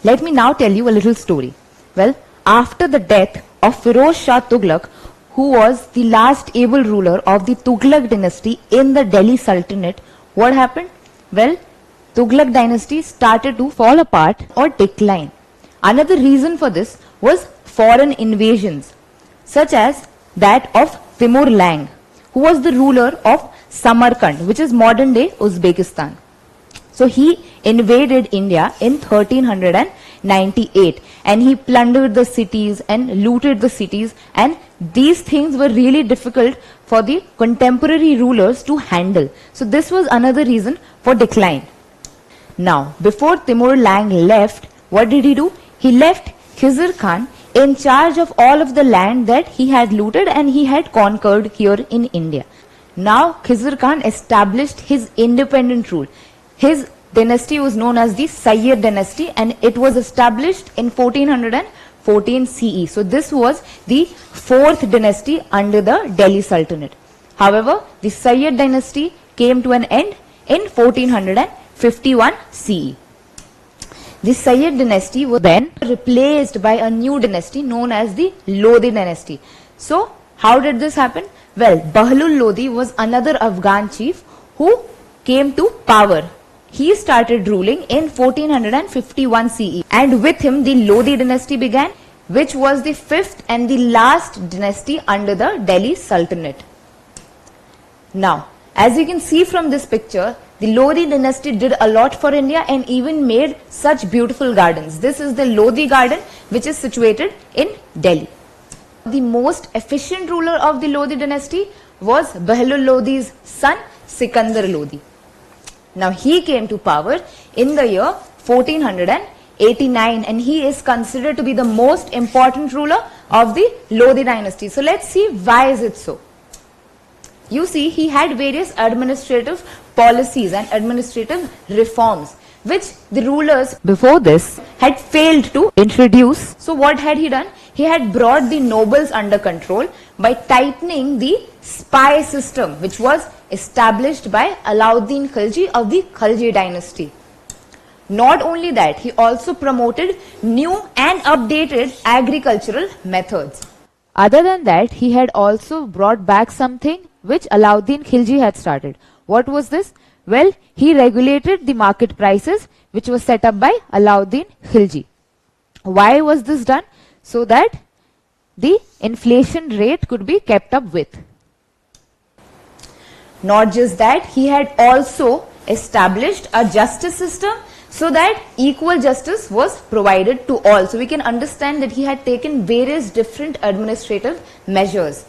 Let me now tell you a little story. Well, after the death of Firoz Shah Tughlaq, who was the last able ruler of the Tughlaq dynasty in the Delhi Sultanate, what happened? Well, Tughlaq dynasty started to fall apart or decline. Another reason for this was foreign invasions, such as that of Timur Lang, who was the ruler of Samarkand, which is modern day Uzbekistan. So he invaded India in 1398 and he plundered the cities and looted the cities, and these things were really difficult for the contemporary rulers to handle. So this was another reason for decline. Now, before Timur Lang left, what did he do? He left Khizr Khan in charge of all of the land that he had looted and he had conquered here in India. Now Khizr Khan established his independent rule. His dynasty was known as the Sayyid dynasty and it was established in 1414 CE. So this was the fourth dynasty under the Delhi Sultanate. However, the Sayyid dynasty came to an end in 1451 CE. The Sayyid dynasty was then replaced by a new dynasty known as the Lodi dynasty. So how did this happen? Well, Bahlul Lodi was another Afghan chief who came to power. He started ruling in 1451 CE and with him the Lodi dynasty began, which was the fifth and the last dynasty under the Delhi Sultanate. Now, as you can see from this picture, the Lodi dynasty did a lot for India and even made such beautiful gardens. This is the Lodi garden which is situated in Delhi. The most efficient ruler of the Lodi dynasty was Bahlul Lodi's son Sikandar Lodi. Now he came to power in the year 1489 and he is considered to be the most important ruler of the Lodi dynasty. So let's see why is it so. You see, he had various administrative policies and administrative reforms which the rulers before this had failed to introduce. So what had he done? He had brought the nobles under control by tightening the spy system which was established by Alauddin Khilji of the Khalji dynasty. Not only that, he also promoted new and updated agricultural methods. Other than that, he had also brought back something which Alauddin Khilji had started. What was this? Well, he regulated the market prices which was set up by Alauddin Khilji. Why was this done? So that the inflation rate could be kept up with. Not just that, he had also established a justice system so that equal justice was provided to all. So we can understand that he had taken various different administrative measures.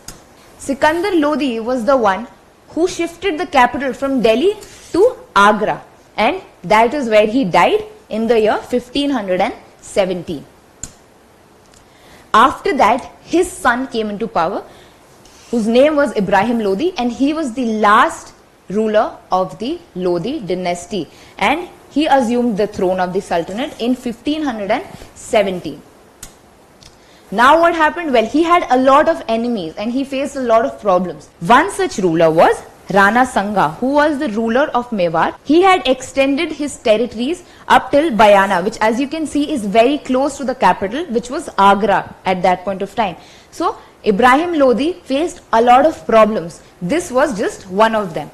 Sikandar Lodi was the one who shifted the capital from Delhi to Agra, and that is where he died in the year 1517. After that, his son came into power, whose name was Ibrahim Lodi, and he was the last ruler of the Lodi dynasty, and he assumed the throne of the Sultanate in 1517. Now what happened? Well, he had a lot of enemies and he faced a lot of problems. One such ruler was Rana Sanga, who was the ruler of Mewar. He had extended his territories up till Bayana, which as you can see is very close to the capital, which was Agra at that point of time. So Ibrahim Lodi faced a lot of problems. This was just one of them.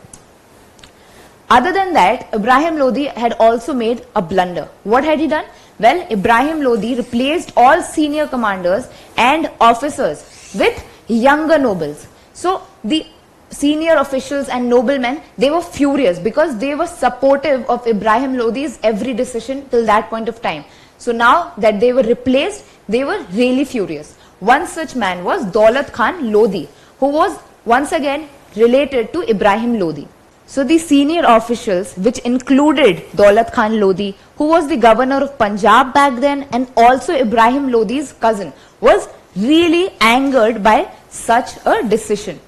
Other than that, Ibrahim Lodi had also made a blunder. What had he done? Well, Ibrahim Lodi replaced all senior commanders and officers with younger nobles. So the senior officials and noblemen, they were furious because they were supportive of Ibrahim Lodi's every decision till that point of time. So now that they were replaced, they were really furious. One such man was Daulat Khan Lodi, who was once again related to Ibrahim Lodi. So the senior officials, which included Daulat Khan Lodi, who was the governor of Punjab back then, and also Ibrahim Lodi's cousin, was really angered by such a decision.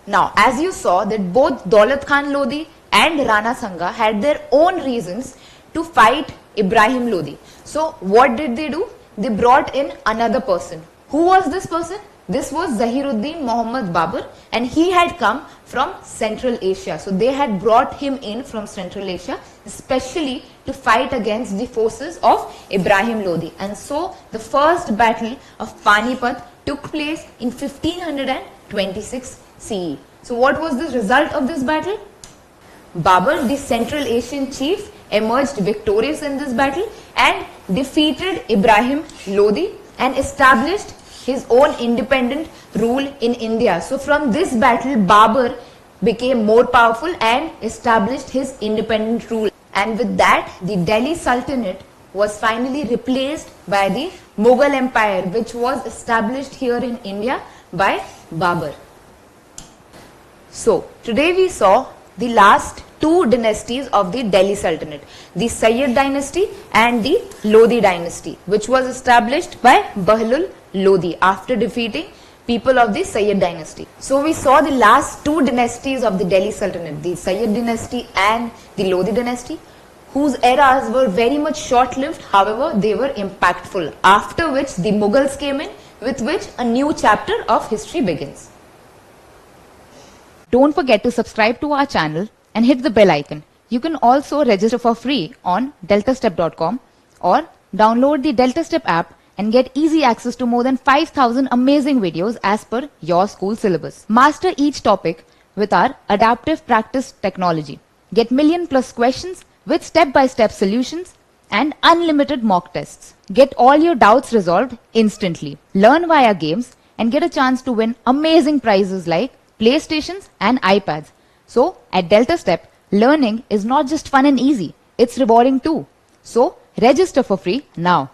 Now, as you saw that both Daulat Khan Lodi and Rana Sanga had their own reasons to fight Ibrahim Lodi. So what did they do? They brought in another person. Who was this person? This was Zahiruddin Muhammad Babur, and he had come from Central Asia. So they had brought him in from Central Asia, especially to fight against the forces of Ibrahim Lodi. And so the first battle of Panipat took place in 1526 CE. So what was the result of this battle? Babur, the Central Asian chief, emerged victorious in this battle and defeated Ibrahim Lodi and established his own independent rule in India. So from this battle, Babur became more powerful and established his independent rule. And with that, the Delhi Sultanate was finally replaced by the Mughal Empire, which was established here in India by Babur. So today we saw the last two dynasties of the Delhi Sultanate, the Sayyid dynasty and the Lodi dynasty, which was established by Bahlul Lodi after defeating people of the Sayyid dynasty. So we saw the last two dynasties of the Delhi Sultanate, the Sayyid dynasty and the Lodi dynasty, whose eras were very much short-lived, however they were impactful, after which the Mughals came in, with which a new chapter of history begins. Don't forget to subscribe to our channel and hit the bell icon. You can also register for free on deltastep.com or download the DeltaStep app and get easy access to more than 5,000 amazing videos as per your school syllabus. Master each topic with our adaptive practice technology. Get million+ questions with step-by-step solutions and unlimited mock tests. Get all your doubts resolved instantly. Learn via games and get a chance to win amazing prizes like PlayStations and iPads. So at DeltaStep, learning is not just fun and easy, it's rewarding too. So register for free now.